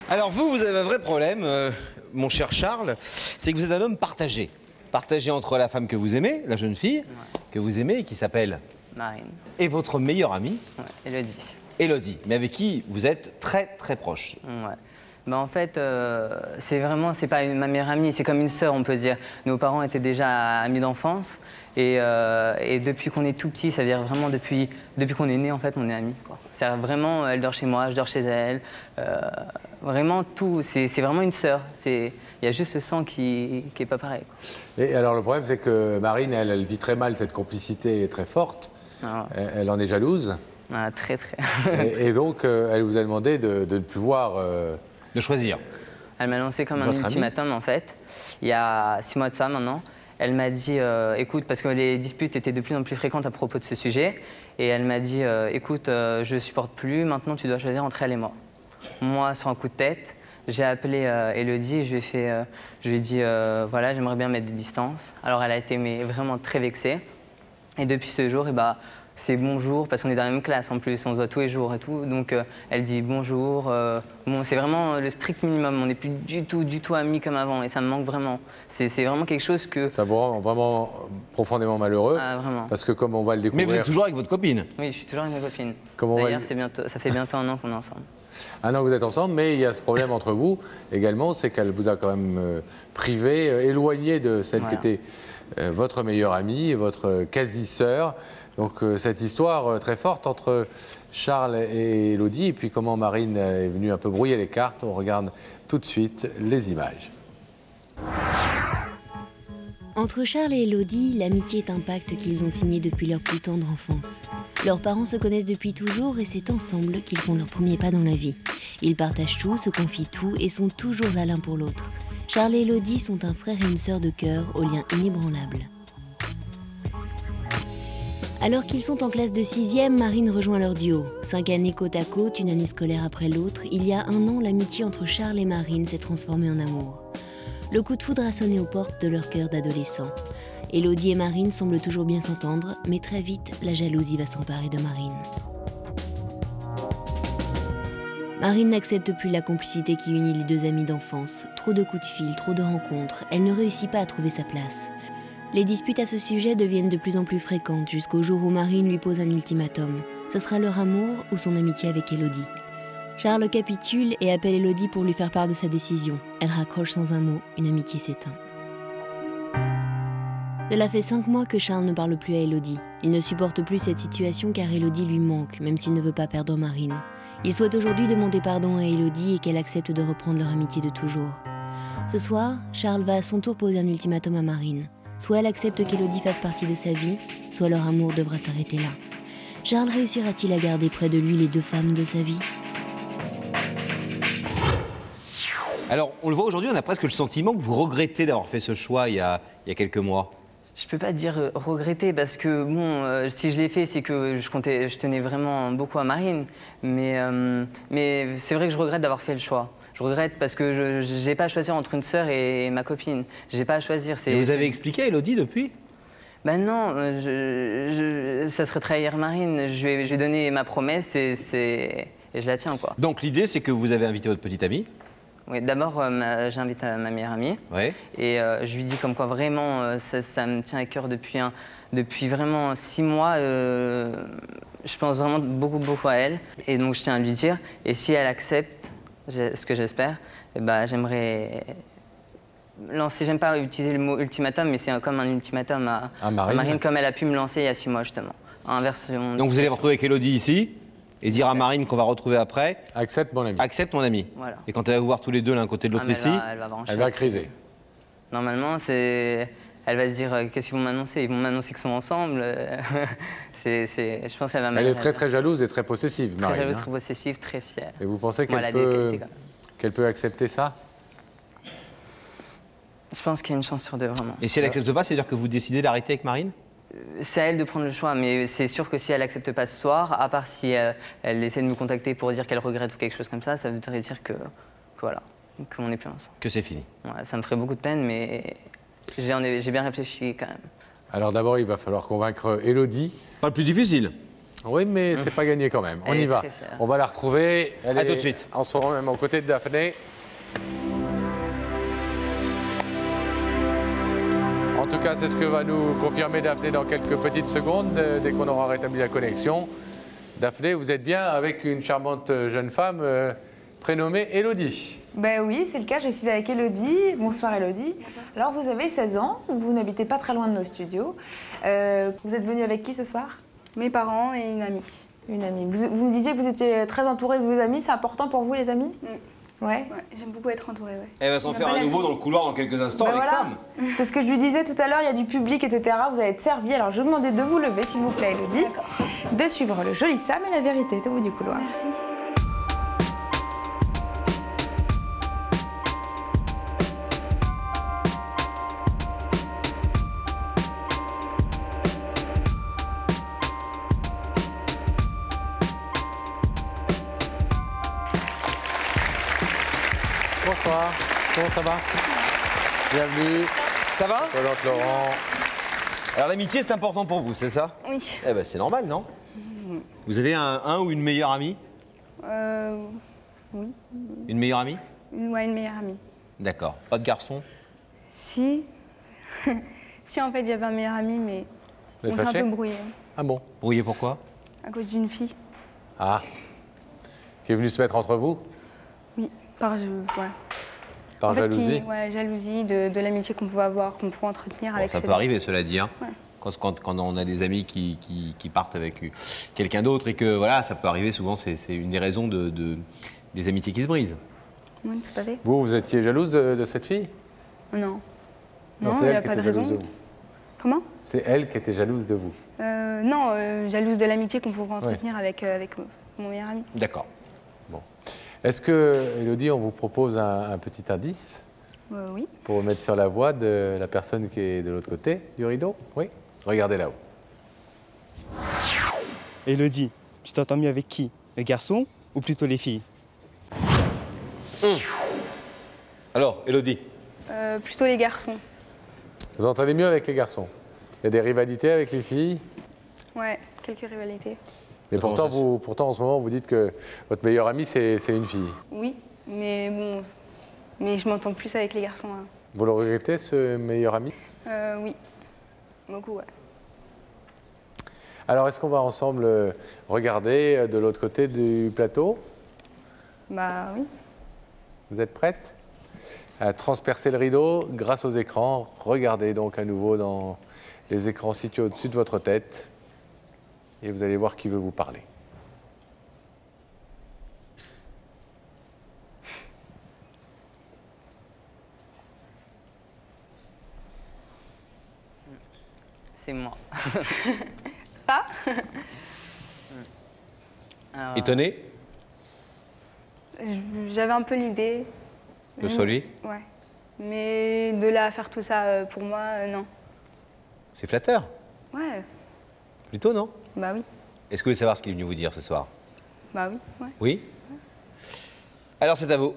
Alors vous avez un vrai problème, mon cher Charles, c'est que vous êtes un homme partagé. Partagé entre la femme que vous aimez, la jeune fille, que vous aimez et qui s'appelle Marine. Et votre meilleure amie, Élodie. Élodie, mais avec qui vous êtes très très proche. Ouais. Ben en fait, c'est pas ma meilleure amie, c'est comme une sœur, on peut dire. Nos parents étaient déjà amis d'enfance et depuis qu'on est tout petit, ça veut dire vraiment depuis qu'on est né, en fait, on est amis. C'est vraiment, elle dort chez moi, je dors chez elle. Vraiment tout, c'est vraiment une sœur. Il y a juste le sang qui est pas pareil, quoi. Et alors le problème, c'est que Marine, elle vit très mal cette complicité très forte. Ah. Elle en est jalouse. Ah, très, très. et donc, elle vous a demandé de ne plus voir... De choisir. Elle m'a lancé comme un ultimatum, en fait, il y a 6 mois de ça maintenant. Elle m'a dit, écoute, parce que les disputes étaient de plus en plus fréquentes à propos de ce sujet, et elle m'a dit, écoute, je supporte plus, maintenant tu dois choisir entre elle et moi. Moi, sur un coup de tête, j'ai appelé Élodie et je lui ai dit, voilà, j'aimerais bien mettre des distances. Alors elle a été vraiment très vexée. Et depuis ce jour, c'est bonjour, parce qu'on est dans la même classe en plus, on se voit tous les jours et tout. Donc elle dit bonjour. Bon, c'est vraiment le strict minimum, on n'est plus du tout amis comme avant et ça me manque vraiment. C'est vraiment quelque chose que... Ça vous rend vraiment profondément malheureux. Ah, vraiment. Parce que comme on va le découvrir... Mais vous êtes toujours avec votre copine? Oui, je suis toujours avec ma copine. D'ailleurs, ça fait bientôt 1 an qu'on est ensemble. 1 an que vous êtes ensemble, mais il y a ce problème entre vous également, c'est qu'elle vous a quand même privé, éloigné de celle qui était votre meilleure amie, votre quasi-sœur. Donc cette histoire très forte entre Charles et Élodie, et puis comment Marine est venue un peu brouiller les cartes, on regarde tout de suite les images. Entre Charles et Élodie, l'amitié est un pacte qu'ils ont signé depuis leur plus tendre enfance. Leurs parents se connaissent depuis toujours et c'est ensemble qu'ils font leur premier pas dans la vie. Ils partagent tout, se confient tout et sont toujours là l'un pour l'autre. Charles et Élodie sont un frère et une sœur de cœur au lien inébranlable. Alors qu'ils sont en classe de 6e, Marine rejoint leur duo. 5 années côte à côte, une année scolaire après l'autre, il y a 1 an, l'amitié entre Charles et Marine s'est transformée en amour. Le coup de foudre a sonné aux portes de leur cœur d'adolescents. Élodie et Marine semblent toujours bien s'entendre, mais très vite, la jalousie va s'emparer de Marine. Marine n'accepte plus la complicité qui unit les 2 amis d'enfance. Trop de coups de fil, trop de rencontres, elle ne réussit pas à trouver sa place. Les disputes à ce sujet deviennent de plus en plus fréquentes jusqu'au jour où Marine lui pose un ultimatum. Ce sera leur amour ou son amitié avec Élodie. Charles capitule et appelle Élodie pour lui faire part de sa décision. Elle raccroche sans un mot, une amitié s'éteint. Cela fait 5 mois que Charles ne parle plus à Élodie. Il ne supporte plus cette situation car Élodie lui manque, même s'il ne veut pas perdre Marine. Il souhaite aujourd'hui demander pardon à Élodie et qu'elle accepte de reprendre leur amitié de toujours. Ce soir, Charles va à son tour poser un ultimatum à Marine. Soit elle accepte qu'Élodie fasse partie de sa vie, soit leur amour devra s'arrêter là. Charles réussira-t-il à garder près de lui les 2 femmes de sa vie ? Alors, on le voit aujourd'hui, on a presque le sentiment que vous regrettez d'avoir fait ce choix il y a quelques mois. Je peux pas dire regretter parce que bon, si je l'ai fait, c'est que je tenais vraiment beaucoup à Marine. Mais c'est vrai que je regrette d'avoir fait le choix. Je regrette parce que je n'ai pas à choisir entre une sœur et ma copine. Je n'ai pas à choisir. Et vous avez expliqué à Élodie depuis? Ben non, ça serait trahir Marine. Je lui ai donné ma promesse et je la tiens, quoi. Donc l'idée, c'est que vous avez invité votre petite amie? Oui, d'abord, j'invite ma meilleure amie. Ouais. Et je lui dis comme quoi vraiment, ça me tient à cœur depuis vraiment 6 mois. Je pense vraiment beaucoup à elle. Et donc, je tiens à lui dire. Et si elle accepte, ce que j'espère, j'aimerais lancer, j'aime pas utiliser le mot ultimatum, mais c'est comme un ultimatum à Marine, comme elle a pu me lancer il y a 6 mois, justement. Donc, vous allez vous retrouver avec Élodie ici et dire à Marine qu'on va retrouver après. Accepte mon ami. Accepte mon ami. Voilà. Et quand elle va vous voir tous les 2 l'un côté de l'autre ici, elle va criser. Normalement, elle va se dire qu'est-ce qu'ils vont m'annoncer? Ils vont m'annoncer qu'ils sont ensemble. Je pense qu'elle va Elle est très jalouse et très possessive, Marine. Très jalouse, très possessive, très fière. Et vous pensez qu'elle peut accepter ça? Je pense qu'il y a une chance sur 2, vraiment. Et si elle n'accepte pas, ça veut dire que vous décidez d'arrêter avec Marine? C'est à elle de prendre le choix, mais c'est sûr que si elle n'accepte pas ce soir, à part si elle essaie de me contacter pour dire qu'elle regrette ou quelque chose comme ça voudrait dire que voilà, qu'on n'est plus ensemble. Que c'est fini. Ouais, ça me ferait beaucoup de peine, mais j'ai bien réfléchi quand même. Alors d'abord, il va falloir convaincre Élodie. Pas le plus difficile. Oui, mais c'est pas gagné quand même. On y va. On va la retrouver. Elle est tout de suite. en ce moment même aux côtés de Daphné. En tout cas, c'est ce que va nous confirmer Daphné dans quelques petites secondes, dès qu'on aura rétabli la connexion. Daphné, vous êtes bien avec une charmante jeune femme prénommée Élodie. Ben oui, c'est le cas, je suis avec Élodie. Bonsoir Élodie. Bonsoir. Alors vous avez 16 ans, vous n'habitez pas très loin de nos studios. Vous êtes venue avec qui ce soir? Mes parents et une amie. Une amie. Vous me disiez que vous étiez très entourée de vos amis, c'est important pour vous les amis? Ouais. J'aime beaucoup être entourée, ouais. Elle va s'en faire à nouveau dans le couloir dans quelques instants avec voilà. Sam. C'est ce que je lui disais tout à l'heure, il y a du public, etc. Vous allez être servi. Alors je vais vous demander de vous lever, s'il vous plaît, Élodie. De suivre le joli Sam et la vérité est au bout du couloir. Merci. Bonsoir, comment ça va? Bienvenue. Ça va? Colante Laurent. Alors l'amitié c'est important pour vous, c'est ça? Oui. Eh ben c'est normal, non? Vous avez un ou une meilleure amie? Oui. Une meilleure amie? Ouais, une meilleure amie. D'accord. Pas de garçon? Si. Si, en fait, j'avais un meilleur ami, mais Vous êtes on s'est un fâché? peu brouillé. Ah bon? Brouillé pourquoi? À cause d'une fille. Ah. Qui est venue se mettre entre vous? Oui, par ouais. Par En fait, jalousie? ouais, jalousie de l'amitié qu'on pouvait avoir, qu'on pouvait entretenir Bon, avec ça ses peut arriver, cela dit. Hein. Ouais. Quand on a des amis qui partent avec quelqu'un d'autre et que voilà, ça peut arriver souvent, c'est une des raisons des amitiés qui se brisent. Oui, tout à fait. Vous étiez jalouse de cette fille? Non. Non, c'est il n'y elle a qui pas de était jalouse raison. de vous. Comment? C'est elle qui était jalouse de vous. Non, jalouse de l'amitié qu'on pouvait entretenir avec mon meilleur ami. D'accord. Bon. Est-ce que, Élodie, on vous propose un petit indice Oui. pour mettre sur la voie de la personne qui est de l'autre côté du rideau? Oui. Regardez là-haut. Élodie, tu t'entends mieux avec qui? Les garçons ou plutôt les filles? Alors, Élodie? Plutôt les garçons. Vous entendez mieux avec les garçons? Il y a des rivalités avec les filles? Ouais, quelques rivalités. Mais pourtant, en ce moment, vous dites que votre meilleure amie, c'est une fille. Oui, mais bon, mais je m'entends plus avec les garçons. Hein. Vous le regrettez, ce meilleur ami? Oui, beaucoup, ouais. Alors, est-ce qu'on va ensemble regarder de l'autre côté du plateau? Bah oui. Vous êtes prête à transpercer le rideau grâce aux écrans? Regardez donc à nouveau dans les écrans situés au-dessus de votre tête et vous allez voir qui veut vous parler. C'est moi. Ah Alors, Étonné? J'avais un peu l'idée. Que ce soit lui? Ouais. Mais de là à faire tout ça pour moi, non. C'est flatteur. Ouais, Plutôt, non? bah oui. Est-ce que vous voulez savoir ce qu'il est venu vous dire ce soir? Bah oui, ouais. Oui? Alors c'est à vous.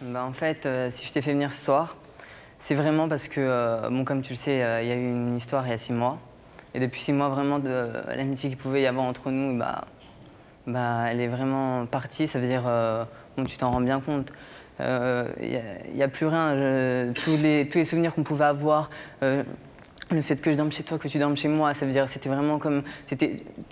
bah, en fait, si je t'ai fait venir ce soir, c'est vraiment parce que, bon, comme tu le sais, il y a eu une histoire il y a 6 mois. Et depuis 6 mois, vraiment, de l'amitié qu'il pouvait y avoir entre nous, elle est vraiment partie. Ça veut dire, bon, tu t'en rends bien compte. Il n'y a plus rien. Tous les souvenirs qu'on pouvait avoir, le fait que je dorme chez toi, que tu dormes chez moi, ça veut dire t'es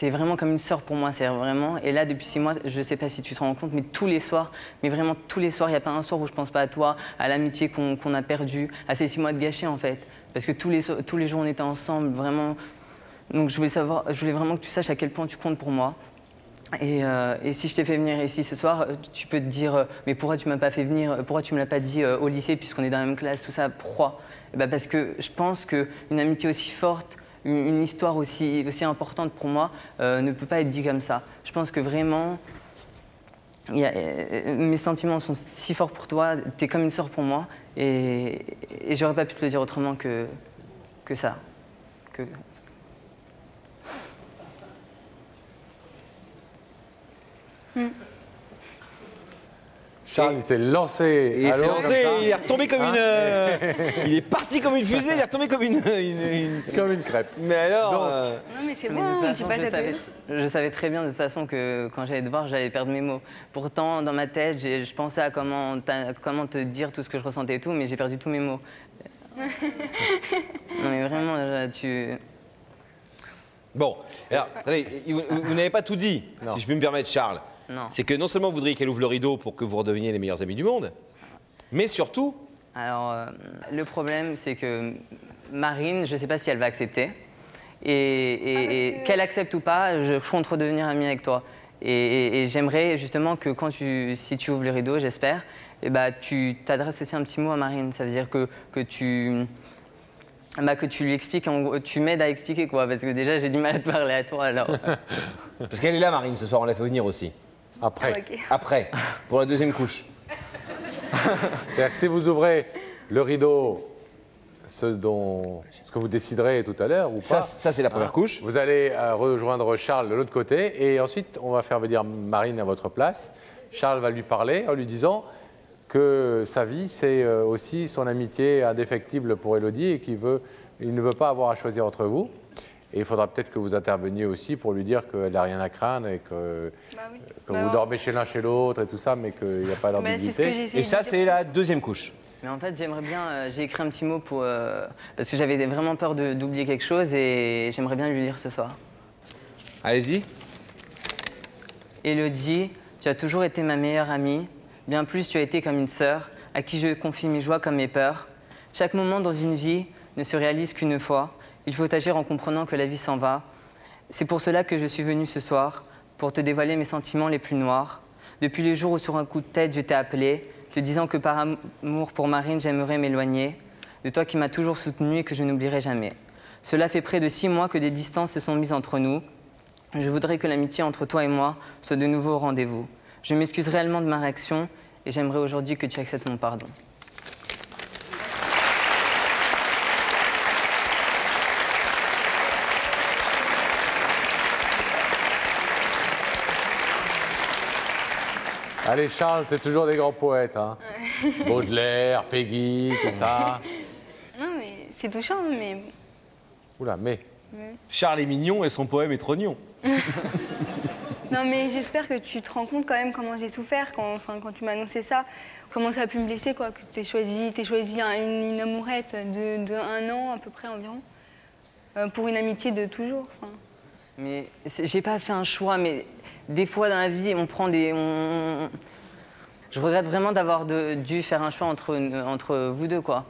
vraiment comme une sœur pour moi, c'est vraiment. Et là, depuis 6 mois, je sais pas si tu te rends compte, mais tous les soirs, mais vraiment tous les soirs, il n'y a pas un soir où je pense pas à toi, à l'amitié qu'on a perdue, à ces 6 mois de gâchés en fait. Parce que tous les jours, on était ensemble, vraiment. Donc je voulais vraiment que tu saches à quel point tu comptes pour moi. Et si je t'ai fait venir ici ce soir, tu peux te dire mais pourquoi tu m'as pas fait venir, pourquoi tu me l'as pas dit au lycée puisqu'on est dans la même classe, tout ça, pourquoi? Parce que je pense qu'une amitié aussi forte, une histoire aussi importante pour moi ne peut pas être dit comme ça. Je pense que vraiment, mes sentiments sont si forts pour toi, t'es comme une sœur pour moi et j'aurais pas pu te le dire autrement que ça. Charles, il s'est lancé. Il s'est lancé, il est retombé comme une. Il est parti comme une fusée, il est retombé comme une comme une crêpe. Mais alors. Non, mais c'est bon, tu passes à tous les jours. Je savais très bien de toute façon que quand j'allais te voir, j'allais perdre mes mots. Pourtant, dans ma tête, je pensais à comment te dire tout ce que je ressentais et tout, mais j'ai perdu tous mes mots. Non, mais vraiment, tu. Bon, alors, attendez, vous n'avez pas tout dit, si je peux me permettre, Charles. Non. C'est que non seulement vous voudriez qu'elle ouvre le rideau pour que vous redeveniez les meilleurs amis du monde, mais surtout. Alors, le problème, c'est que Marine, je ne sais pas si elle va accepter. Et qu'elle accepte ou pas, je compte redevenir amie avec toi. Et j'aimerais justement que si tu ouvres le rideau, j'espère, tu t'adresses aussi un petit mot à Marine. Ça veut dire que tu lui expliques, tu m'aides à expliquer, quoi. Parce que déjà, j'ai du mal à te parler à toi, alors. Parce qu'elle est là, Marine, ce soir, on l'a fait venir aussi. Après. Ah, okay. Après, pour la deuxième couche. C'est-à-dire que si vous ouvrez le rideau, ce que vous déciderez tout à l'heure ou pas. Ça c'est la première couche. Vous allez rejoindre Charles de l'autre côté et ensuite on va faire venir Marine à votre place. Charles va lui parler en lui disant que sa vie c'est aussi son amitié indéfectible pour Élodie et qu'il ne veut pas avoir à choisir entre vous. Et il faudra peut-être que vous interveniez aussi pour lui dire qu'elle n'a rien à craindre et que, vous dormez chez l'un chez l'autre et tout ça, mais qu'il n'y a pas d'ambiguïté. Et ça, c'est la deuxième couche. Mais en fait, j'aimerais bien... j'ai écrit un petit mot parce que j'avais vraiment peur d'oublier quelque chose et j'aimerais bien lui lire ce soir. Allez-y. Élodie, tu as toujours été ma meilleure amie. Bien plus, tu as été comme une sœur à qui je confie mes joies comme mes peurs. Chaque moment dans une vie ne se réalise qu'une fois. Il faut agir en comprenant que la vie s'en va. C'est pour cela que je suis venue ce soir, pour te dévoiler mes sentiments les plus noirs. Depuis le jour où sur un coup de tête je t'ai appelé, te disant que par amour pour Marine, j'aimerais m'éloigner de toi qui m'as toujours soutenue et que je n'oublierai jamais. Cela fait près de 6 mois que des distances se sont mises entre nous. Je voudrais que l'amitié entre toi et moi soit de nouveau au rendez-vous. Je m'excuse réellement de ma réaction et j'aimerais aujourd'hui que tu acceptes mon pardon. Allez, Charles, c'est toujours des grands poètes. Hein. Baudelaire, Peggy, tout ça. Non, mais c'est touchant, mais... Oula, mais... Charles est mignon et son poème est trognon. Non, mais j'espère que tu te rends compte quand même comment j'ai souffert quand tu m'as annoncé ça, comment ça a pu me blesser, quoi, que t'aies choisi une amourette de 1 an à peu près environ, pour une amitié de toujours. Mais j'ai pas fait un choix, mais des fois dans la vie, on prend des... Je regrette vraiment d'avoir dû faire un choix entre vous deux, quoi.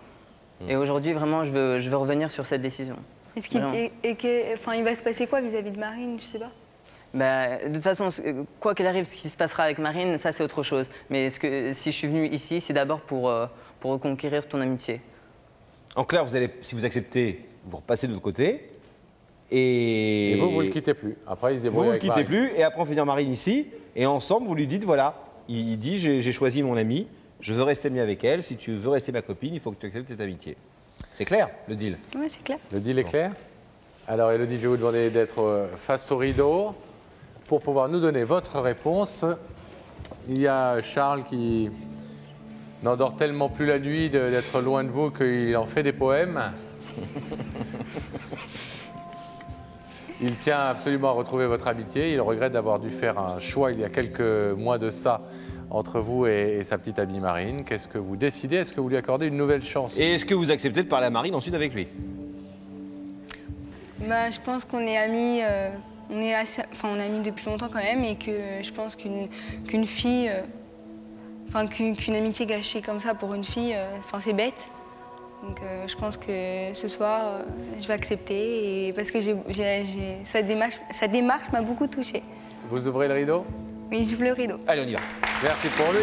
Et aujourd'hui, vraiment, je veux revenir sur cette décision. Est-ce qu'il il va se passer quoi vis-à-vis de Marine, je sais pas. De toute façon, quoi qu'il arrive, ce qui se passera avec Marine, ça c'est autre chose. Mais si je suis venue ici, c'est d'abord pour reconquérir ton amitié. En clair, si vous acceptez, vous repassez de l'autre côté. Et vous le quittez plus. Après, il se débrouille avec Marine. Vous le quittez plus, et après on fait venir Marine ici. Et ensemble, vous lui dites, voilà, il dit, j'ai choisi mon amie, je veux rester ami avec elle. Si tu veux rester ma copine, il faut que tu acceptes cette amitié. C'est clair, le deal? Oui, c'est clair. Le deal est clair? Alors, Élodie, je vais vous demander d'être face au rideau pour pouvoir nous donner votre réponse. Il y a Charles qui n'endort tellement plus la nuit d'être loin de vous qu'il en fait des poèmes. Il tient absolument à retrouver votre amitié. Il regrette d'avoir dû faire un choix il y a quelques mois de ça entre vous et sa petite amie Marine. Qu'est-ce que vous décidez? Est-ce que vous lui accordez une nouvelle chance? Et est-ce que vous acceptez de parler à Marine ensuite avec lui? Je pense qu'on est amis, on est amis depuis longtemps quand même, et que je pense qu'une fille, qu'une amitié gâchée comme ça pour une fille, c'est bête. Donc je pense que ce soir, je vais accepter, parce que sa démarche m'a beaucoup touchée. Vous ouvrez le rideau? Oui, j'ouvre le rideau. Allez, on y va. Merci pour lui.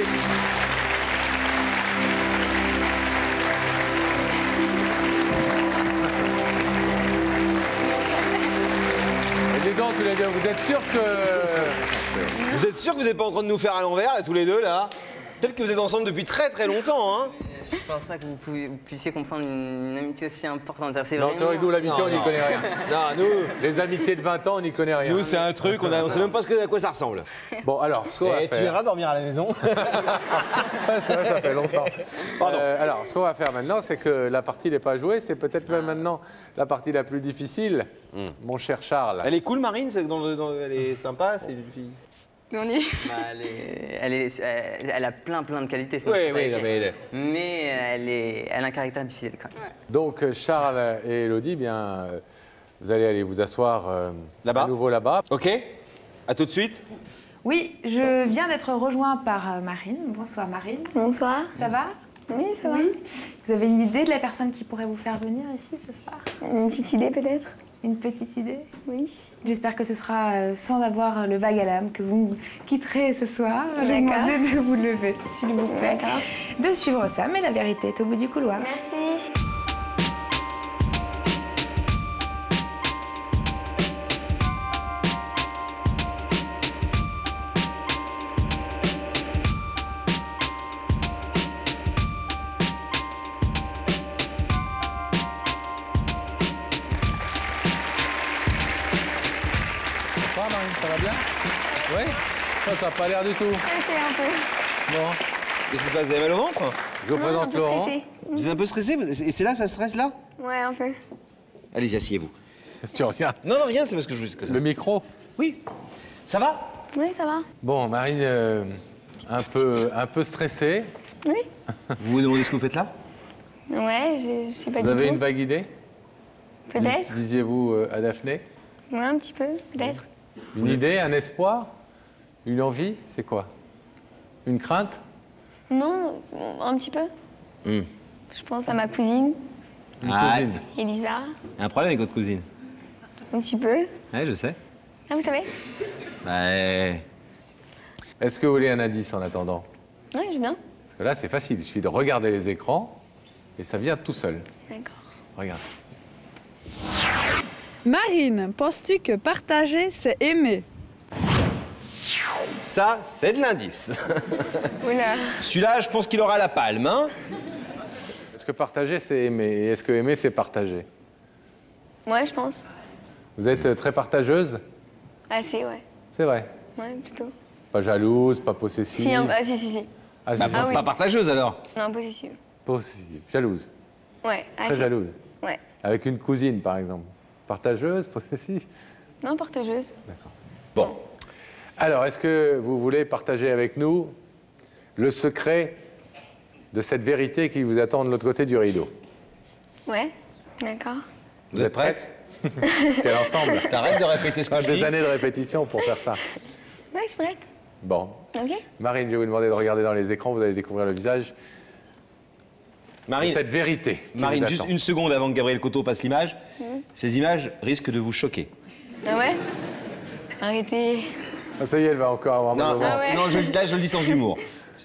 Et dis donc, tous les deux, vous êtes sûrs que... Vous êtes sûrs que vous n'êtes pas en train de nous faire à l'envers, là, tous les deux, là? Peut-être que vous êtes ensemble depuis très très longtemps, hein? je pense pas que vous puissiez comprendre une amitié aussi importante. C'est Non, c'est vrai que nous, l'amitié, on n'y connaît rien. Non, nous, Les amitiés de 20 ans, on n'y connaît rien. nous c'est un truc, on ne sait même pas à quoi ça ressemble. Bon, alors, ce qu'on va Et tu faire... iras dormir à la maison. C'est vrai, ça fait longtemps. Alors, ce qu'on va faire maintenant, c'est que la partie n'est pas jouée. C'est peut-être même maintenant la partie la plus difficile, mon cher Charles. Elle est cool, Marine, elle est sympa, c'est une fille. On y est. Bah, elle a plein de qualités. c'est Oui, sûr, oui, avec non, elle. mais elle a un caractère difficile quand même. Donc, Charles et Elodie, bien, vous allez aller vous asseoir Là-bas. à nouveau là-bas. Ok, à tout de suite. Oui, je viens d'être rejoint par Marine. Bonsoir Marine. Bonsoir. Ça va? Oui, ça va. Oui. Vous avez une idée de la personne qui pourrait vous faire venir ici ce soir? Une petite idée peut-être? Une petite idée? Oui. J'espère que ce sera sans avoir le vague à l'âme que vous me quitterez ce soir. Je vous D'accord. demande de vous lever, s'il vous plaît. D'accord. De suivre ça, mais la vérité est au bout du couloir. Merci. Bonsoir Marine, ça va bien? Oui? Ça n'a pas l'air du tout. C'est un peu. Bon, Qu'est-ce qui se passe? Vous avez mal au ventre? je vous Un présente peu Laurent. stressée. Vous êtes un peu stressé? Et c'est là, ça stresse là? Ouais, un peu. Allez-y, asseyez-vous. Qu'est-ce que tu regardes? Non, non, rien, c'est parce que je vous dis que ça. Le micro. Oui. Ça va? Oui, ça va. Bon, Marine, un peu stressée. Oui. Vous vous demandez ce que vous faites là? Ouais, je sais pas Vous du avez tout. une vague idée? Peut-être. Disiez-vous à Daphné? Ouais, un petit peu, peut-être. Une idée, un espoir? Une envie? C'est quoi? Une crainte? Non, un petit peu. Hmm. Je pense à ma cousine, Une Ah. cousine? Elisa. Un problème avec votre cousine? Un petit peu. Ouais, je sais. Ah, vous savez? Ouais. Est-ce que vous voulez un indice en attendant? Ouais, je viens. Parce que là, c'est facile. Il suffit de regarder les écrans et ça vient tout seul. D'accord. Regarde. Marine, penses-tu que partager, c'est aimer? Ça, c'est de l'indice. Oula. Celui-là, je pense qu'il aura la palme, hein? Est-ce que partager, c'est aimer? Et est-ce que aimer, c'est partager? Ouais, je pense. Vous êtes très partageuse? Assez, ouais. C'est vrai. Ouais, plutôt. Pas jalouse, pas possessive? Si, ah, si. Ah, Bah, si, pas, si. pas partageuse alors. Non, possessive. Possessive. Jalouse. Ouais, Très assez. jalouse. Ouais. Avec une cousine, par exemple. Partageuse, possessive? Non, partageuse. Bon. Alors, est-ce que vous voulez partager avec nous le secret de cette vérité qui vous attend de l'autre côté du rideau? Ouais, d'accord. Vous êtes prête? Quel ensemble? T'arrêtes de répéter ce que je Des dis. années de répétition pour faire ça. Ouais, je suis prête. Bon. Ok. Marine, je vais vous demander de regarder dans les écrans, vous allez découvrir le visage de Marine, cette vérité. qui Marine, vous juste attend. une seconde avant que Gabriel Coteau passe l'image. Ces images risquent de vous choquer. Ah ouais? Arrêtez. Ah, ça y est, elle va encore avoir mal Non, au ventre. ouais. non, là, je le dis sans humour.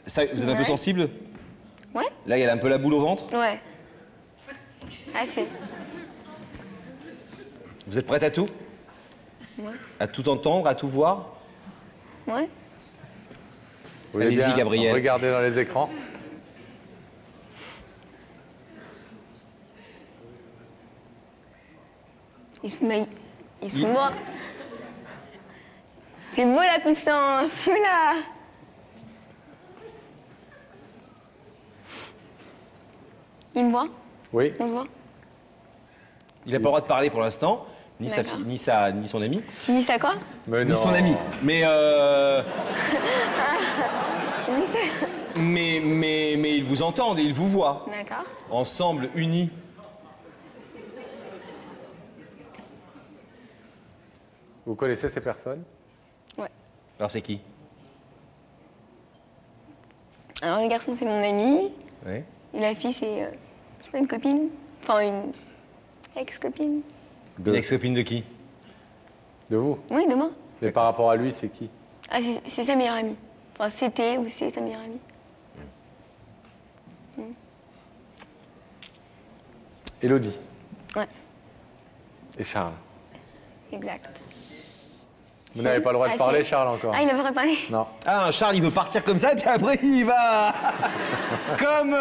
Ça, vous êtes un peu Ouais. sensible? Ouais? Là, elle a un peu la boule au ventre. Ouais. Assez. Vous êtes prête à tout? Ouais. À tout entendre, à tout voir? Ouais? Vous voulez Allez-y, bien Gabriel. regarder dans les écrans? Il se met. Il se moi. C'est beau la confiance. Oula. Il me voit? Oui. On se voit? Il n'a pas le droit de parler pour l'instant, ni sa D'accord. fille, ni son ami, Il dit ça quoi? Mais ni non. son ami. Mais, Il dit ça. mais ils vous entendent et ils vous voient. D'accord. Ensemble, unis. Vous connaissez ces personnes? Ouais. Alors c'est qui? Alors le garçon c'est mon ami. Oui. Et la fille c'est. Je sais pas, une copine. Enfin une ex-copine. Une ex-copine de qui? De vous? Oui, demain. Mais par rapport à lui, c'est qui? Ah, c'est sa meilleure amie. Enfin, c'était ou c'est sa meilleure amie. Élodie Ouais, et Charles. exact. Vous n'avez pas le droit de parler, Charles, encore. Ah, il n'a pas le droit de parler? Non. Ah, Charles, il veut partir comme ça, et puis après, il va... comme...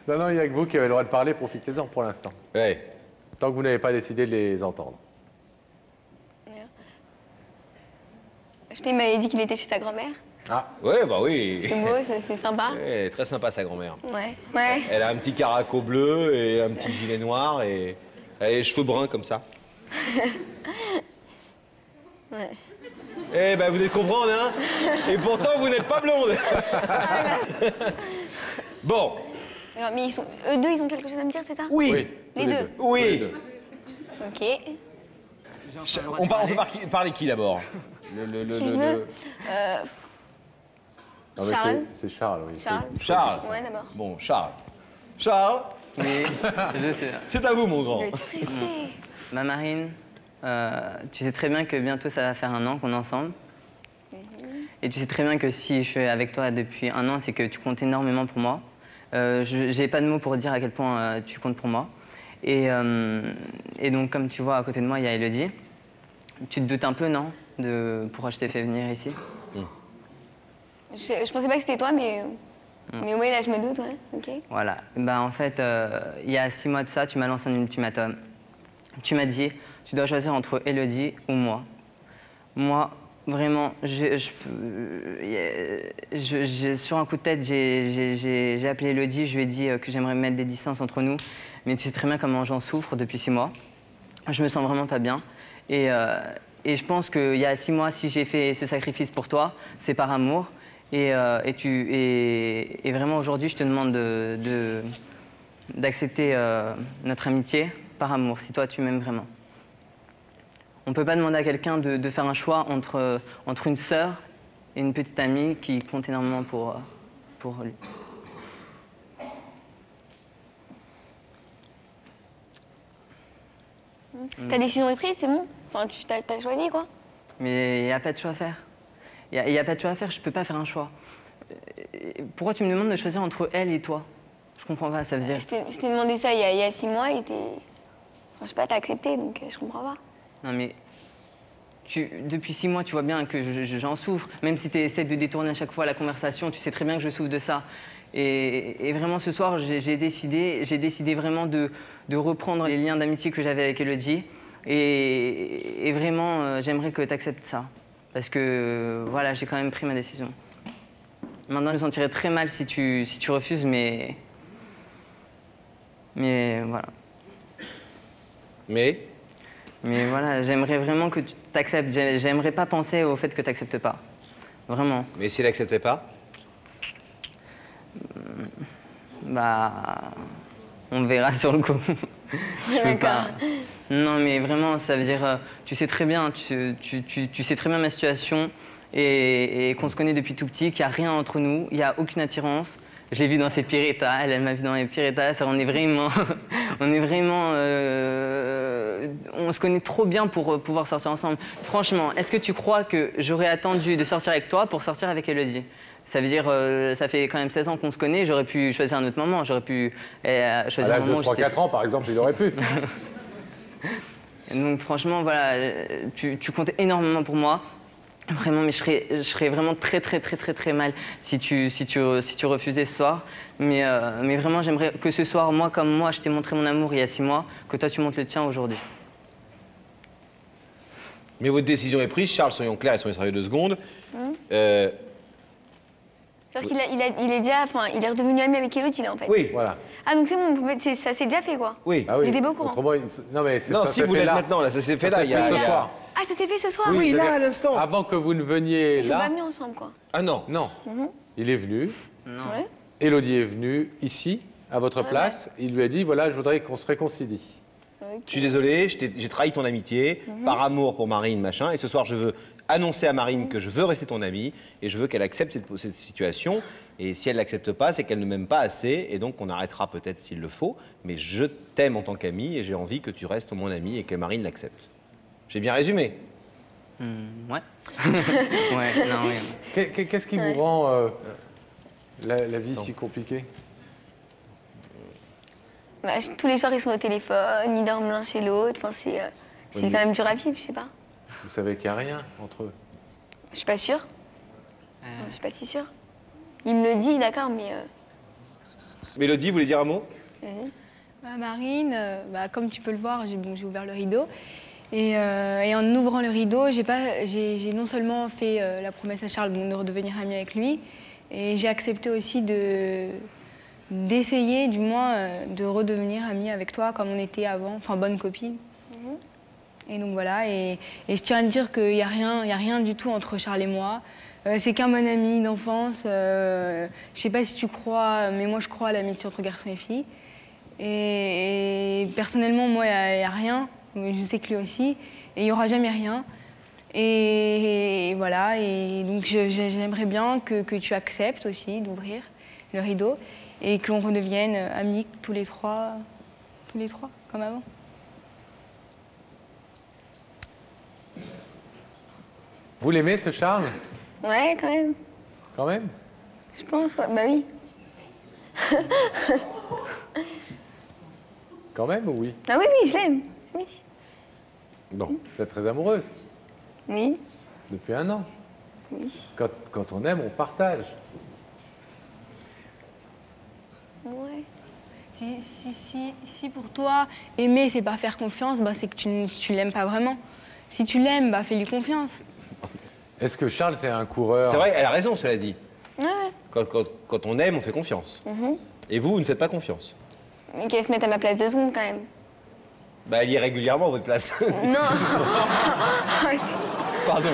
Non, il n'y a que vous qui avez le droit de parler, profitez-en pour l'instant. Ouais. Tant que vous n'avez pas décidé de les entendre. Il m'avait dit qu'il était chez sa grand-mère. Ah. Ouais, bah oui. C'est beau, c'est sympa. Ouais, très sympa, sa grand-mère. Ouais. Ouais. Elle a un petit caraco bleu et un petit gilet noir et elle a les cheveux bruns comme ça. Ouais. Eh ben, vous devez comprendre, hein. Et pourtant, vous n'êtes pas blonde. Bon. Alors, mais eux deux, ils ont quelque chose à me dire, c'est ça? Oui. Les deux. Oui. Ok. On peut parler qui d'abord? Charles. C'est Charles, oui. Charles. Ouais, d'abord. Bon, Charles. Charles. Oui, je sais. C'est à vous, mon grand. Ma Marine, tu sais très bien que bientôt ça va faire 1 an qu'on est ensemble. Et tu sais très bien que si je suis avec toi depuis 1 an, c'est que tu comptes énormément pour moi. J'ai pas de mots pour dire à quel point tu comptes pour moi. Et donc, comme tu vois, à côté de moi, il y a Elodie. Tu te doutes un peu, non, de pourquoi je t'ai fait venir ici? Je pensais pas que c'était toi, mais oui, là, je me doute, ouais. Ok. Voilà. Ben, en fait, il y a 6 mois de ça, tu m'as lancé un ultimatum. Tu m'as dit, tu dois choisir entre Elodie ou moi. Moi, vraiment, sur un coup de tête, j'ai appelé Elodie, je lui ai dit que j'aimerais mettre des distances entre nous. Mais tu sais très bien comment j'en souffre depuis 6 mois. Je me sens vraiment pas bien. Et je pense qu'il y a 6 mois, si j'ai fait ce sacrifice pour toi, c'est par amour. Et vraiment, aujourd'hui, je te demande d'accepter notre amitié par amour, si toi, tu m'aimes vraiment. On ne peut pas demander à quelqu'un de faire un choix entre une sœur et une petite amie qui compte énormément pour lui. Ta décision est prise, c'est bon? Enfin, tu t'as choisi, quoi? Mais il n'y a pas de choix à faire. Il n'y a pas de choix à faire, je ne peux pas faire un choix. Pourquoi tu me demandes de choisir entre elle et toi? Je comprends pas, ça veut dire... Je t'ai demandé ça il y a 6 mois et t'es... Enfin, je sais pas, t'as accepté, donc je comprends pas. Non mais... Depuis 6 mois, tu vois bien que j'en souffre. Même si tu essaies de détourner à chaque fois la conversation, tu sais très bien que je souffre de ça. Et vraiment, ce soir, j'ai décidé vraiment de reprendre les liens d'amitié que j'avais avec Elodie. Et vraiment, j'aimerais que tu acceptes ça. Parce que, voilà, j'ai quand même pris ma décision. Maintenant, je me sentirais très mal si tu refuses, mais voilà. Mais voilà, j'aimerais vraiment que tu t'acceptes. J'aimerais pas penser au fait que tu n'acceptes pas. Vraiment. Mais si elle n'acceptait pas? Bah... On verra sur le coup. Je peux pas. Non, mais vraiment, ça veut dire... tu sais très bien, tu sais très bien ma situation et qu'on se connaît depuis tout petit, qu'il n'y a rien entre nous, il n'y a aucune attirance. Je l'ai vu dans ses pires états, elle m'a vu dans les pires états. On est vraiment... on se connaît trop bien pour pouvoir sortir ensemble. Franchement, est-ce que tu crois que j'aurais attendu de sortir avec toi pour sortir avec Elodie? Ça veut dire, ça fait quand même 16 ans qu'on se connaît, j'aurais pu choisir un autre moment. J'aurais pu choisir un moment où j'étais... À l'âge de 3-4 ans, par exemple, il aurait pu. Donc franchement, voilà, tu comptes énormément pour moi. Vraiment, mais je serais vraiment très mal si tu refusais ce soir. Mais vraiment, j'aimerais que ce soir, moi comme moi, je t'ai montré mon amour il y a 6 mois, que toi tu montres le tien aujourd'hui. Mais votre décision est prise, Charles, soyons clairs et soyons sérieux 2 secondes. C'est-à-dire qu'il est déjà, enfin, il est redevenu ami avec Elodie, là, en fait. Oui. Voilà. Ah, donc c'est bon, ça s'est déjà fait, quoi. Oui. Ah oui. J'étais pas au courant. Autrement, non, mais non, si vous l'êtes maintenant, là, ça s'est fait là. Il y a ce soir. Ah, ça s'est fait ce soir? Oui, là, à l'instant. Avant que vous ne veniez Ils sont là... pas venus ensemble, quoi. Ah non. Non. Il est venu. Non. Ouais. Elodie est venue ici, à votre place. Il lui a dit, voilà, je voudrais qu'on se réconcilie. Okay. Je suis désolé, j'ai trahi ton amitié, par amour pour Marine, machin. Et ce soir, je veux annoncer à Marine que je veux rester ton amie et je veux qu'elle accepte cette situation. Et si elle ne l'accepte pas, c'est qu'elle ne m'aime pas assez. Et donc, on arrêtera peut-être s'il le faut. Mais je t'aime en tant qu'ami et j'ai envie que tu restes mon ami et que Marine l'accepte. J'ai bien résumé? Ouais. Ouais, non, oui. Qu'est-ce qui vous rend la vie si compliquée? Bah, tous les soirs, ils sont au téléphone, ils dorment l'un chez l'autre. Enfin, C'est quand même dur à vivre, je sais pas. Vous savez qu'il n'y a rien entre eux? Je suis pas sûre. Je suis pas si sûre. Il me le dit, d'accord, mais... Mélodie, vous voulez dire un mot? Marine, comme tu peux le voir, j'ai ouvert le rideau. Et en ouvrant le rideau, j'ai non seulement fait la promesse à Charles de redevenir amie avec lui, et j'ai accepté aussi d'essayer, du moins, de redevenir amie avec toi comme on était avant, enfin bonne copine. Et donc voilà, et je tiens à te dire qu'il n'y a rien du tout entre Charles et moi. C'est qu'un bon ami d'enfance. Je sais pas si tu crois, mais moi je crois à l'amitié entre garçons et filles. Et personnellement, moi, il n'y a rien. Mais je sais que lui aussi. Et il n'y aura jamais rien. Et voilà. Et donc j'aimerais bien que tu acceptes aussi d'ouvrir le rideau et qu'on redevienne amis tous les trois, comme avant. Vous l'aimez, ce Charles? Ouais, quand même. Quand même? Je pense, ouais. Bah oui. Quand même ou oui? Ah oui, oui, je l'aime. Oui. Bon, vous êtes très amoureuse? Oui. Depuis 1 an? Oui. Quand on aime, on partage. Ouais. Si pour toi, aimer, c'est pas faire confiance, c'est que tu l'aimes pas vraiment. Si tu l'aimes, fais-lui confiance. Est-ce que Charles, c'est un coureur? C'est vrai, elle a raison, cela dit. Ouais. Quand on aime, on fait confiance. Et vous ne faites pas confiance. Mais qu'elle se mette à ma place 2 secondes, quand même. Elle y est régulièrement à votre place. Non. Pardon.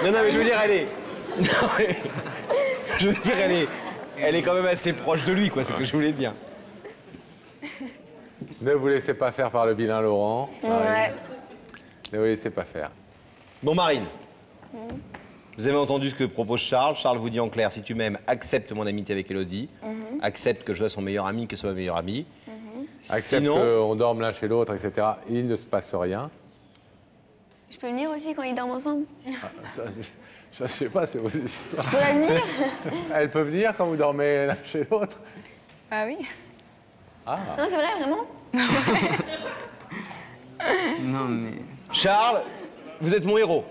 Non, mais je veux dire, elle est quand même assez proche de lui, quoi, c'est ce que je voulais dire. Ne vous laissez pas faire par le vilain Laurent. Ouais. Ne vous laissez pas faire. Bon, Marine, vous avez entendu ce que propose Charles. Charles vous dit en clair, si tu m'aimes, accepte mon amitié avec Élodie. Accepte que je sois son meilleur ami, qu'elle soit ma meilleure amie. Accepte qu'on dorme l'un chez l'autre, etc. Il ne se passe rien. Je peux venir aussi quand ils dorment ensemble? Je ne sais pas, c'est vos histoires. Je pourrais venir? Elle peut venir quand vous dormez l'un chez l'autre? Ah oui. Ah. Non, c'est vrai, vraiment? Non, mais... Charles, vous êtes mon héros.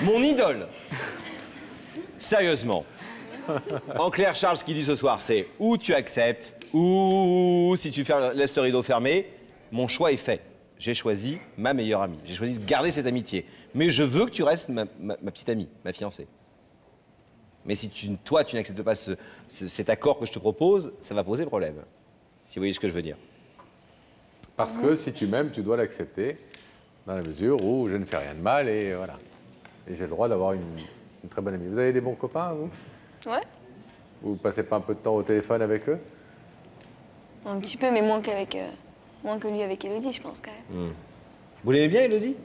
Mon idole. Sérieusement. En clair, Charles, ce qu'il dit ce soir, c'est ou tu acceptes, ou si tu laisses le rideau fermé, mon choix est fait. J'ai choisi ma meilleure amie. J'ai choisi de garder cette amitié. Mais je veux que tu restes ma petite amie, ma fiancée. Mais si toi, tu n'acceptes pas cet accord que je te propose, ça va poser problème. Si vous voyez ce que je veux dire. Parce que si tu m'aimes, tu dois l'accepter, dans la mesure où je ne fais rien de mal et voilà. Et j'ai le droit d'avoir une très bonne amie. Vous avez des bons copains, vous? Ouais. Vous passez pas un peu de temps au téléphone avec eux? Un petit peu, mais moins que lui avec Élodie, je pense, quand même. Vous l'aimez bien, Élodie?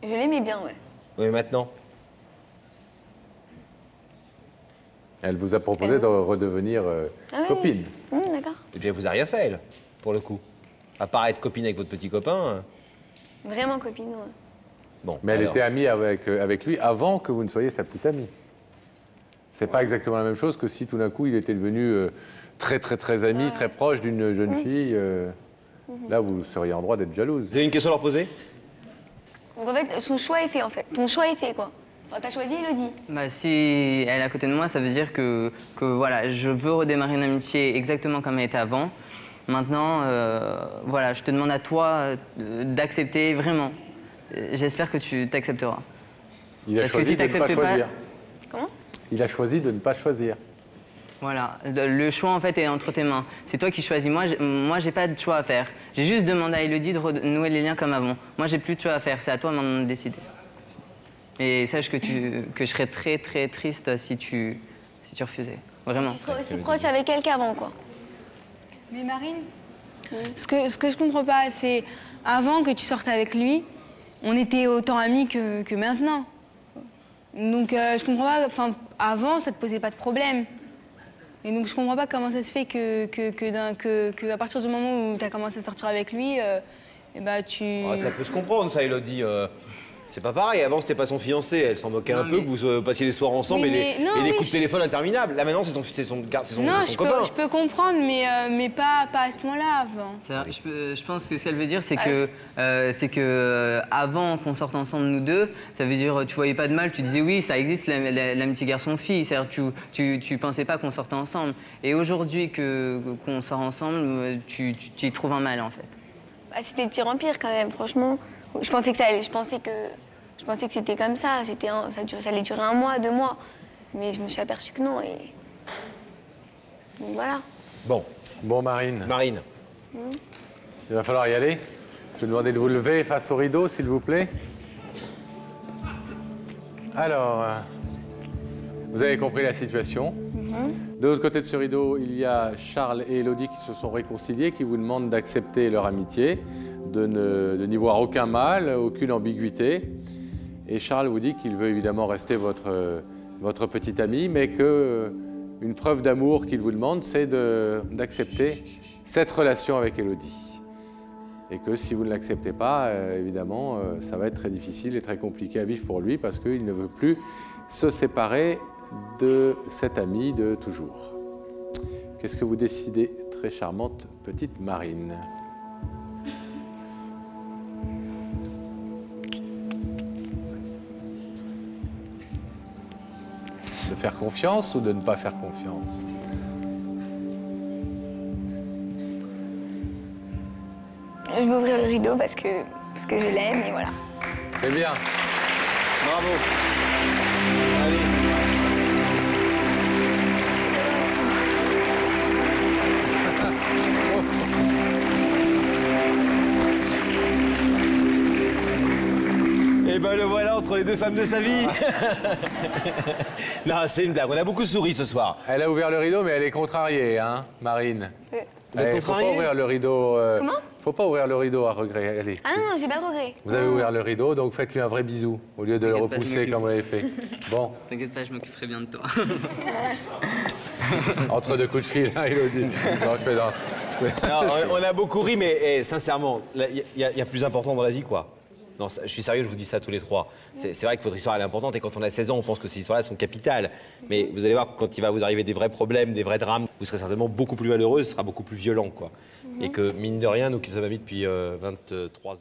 Je l'aimais bien, ouais. Oui, maintenant. Elle vous a proposé de redevenir copine. D'accord. Et puis elle vous a rien fait, elle, pour le coup. À part être copine avec votre petit copain. Vraiment copine, ouais. Bon, Mais elle était amie avec lui avant que vous ne soyez sa petite amie. C'est pas exactement la même chose que si tout d'un coup il était devenu très ami, très proche d'une jeune fille. Là, vous seriez en droit d'être jalouse. Vous avez une question à leur poser? Donc en fait, son choix est fait, en fait. Ton choix est fait, quoi. Enfin, t'as choisi Élodie. Si elle est à côté de moi, ça veut dire que voilà, je veux redémarrer une amitié exactement comme elle était avant. Maintenant, voilà, je te demande à toi d'accepter vraiment. J'espère que tu t'accepteras. Il a Parce que choisi si de ne pas choisir. Comment? Il a choisi de ne pas choisir. Voilà, le choix en fait est entre tes mains. C'est toi qui choisis. Moi, j'ai pas de choix à faire. J'ai juste demandé à Élodie de renouer les liens comme avant. Moi, j'ai plus de choix à faire. C'est à toi maintenant de décider. Et sache que je serais très triste si tu refusais. Vraiment. Tu serais aussi proche avec elle qu'avant, quoi. Mais Marine, ce que je comprends pas, c'est avant que tu sortes avec lui, on était autant amis que maintenant. Donc je comprends pas, enfin avant ça te posait pas de problème. Et donc je comprends pas comment ça se fait que à partir du moment où tu as commencé à sortir avec lui, tu... Ça peut se comprendre, ça, Élodie. C'est pas pareil, avant c'était pas son fiancé, elle s'en moquait un peu que vous passiez les soirs ensemble et les coups de téléphone interminables. Là maintenant c'est son copain. Je peux comprendre, mais pas à ce point-là avant. Je pense que ce qu'elle veut dire, c'est que avant qu'on sorte ensemble nous deux, ça veut dire tu voyais pas de mal, tu disais oui, ça existe l'amitié garçon-fille, c'est-à-dire tu pensais pas qu'on sortait ensemble. Et aujourd'hui qu'on sort ensemble, tu y trouves un mal en fait. Bah, c'était de pire en pire quand même, franchement. Je pensais que c'était comme ça, ça allait durer 1 mois, 2 mois. Mais je me suis aperçue que non. Et... donc voilà. Bon, Marine. Marine. Il va falloir y aller. Je vais demander de vous lever face au rideau, s'il vous plaît. Alors, vous avez compris la situation. De l'autre côté de ce rideau, il y a Charles et Élodie qui se sont réconciliés, qui vous demandent d'accepter leur amitié, de n'y voir aucun mal, aucune ambiguïté. Et Charles vous dit qu'il veut évidemment rester votre petit ami, mais qu'une preuve d'amour qu'il vous demande, c'est d'accepter cette relation avec Élodie. Et que si vous ne l'acceptez pas, évidemment, ça va être très difficile et très compliqué à vivre pour lui, parce qu'il ne veut plus se séparer de cette amie de toujours. Qu'est-ce que vous décidez, très charmante petite Marine? De faire confiance ou de ne pas faire confiance? Je vais ouvrir le rideau parce que je l'aime et voilà. C'est bien. Bravo. Allez. Et ben le voilà entre les deux femmes de sa vie. Non, c'est une blague. On a beaucoup souri ce soir. Elle a ouvert le rideau, mais elle est contrariée, hein, Marine. Vous êtes contrariée ? Faut pas ouvrir le rideau. Comment ? Faut pas ouvrir le rideau à regret. Allez. Ah non, j'ai pas de regret. Vous avez ouvert le rideau, donc faites-lui un vrai bisou au lieu de le repousser comme vous l'avez fait. Bon. T'inquiète pas, je m'occuperai bien de toi. Entre 2 coups de fil, hein, Élodie. Non, je plaisante. Alors, on a beaucoup ri, mais sincèrement, il y a plus important dans la vie, quoi. Non, je suis sérieux, je vous dis ça tous les trois. C'est vrai que votre histoire elle est importante et quand on a 16 ans, on pense que ces histoires-là sont capitales. Mais vous allez voir, quand il va vous arriver des vrais problèmes, des vrais drames, vous serez certainement beaucoup plus malheureux, ce sera beaucoup plus violent, quoi. Et que, mine de rien, nous qui sommes amis depuis 23 ans...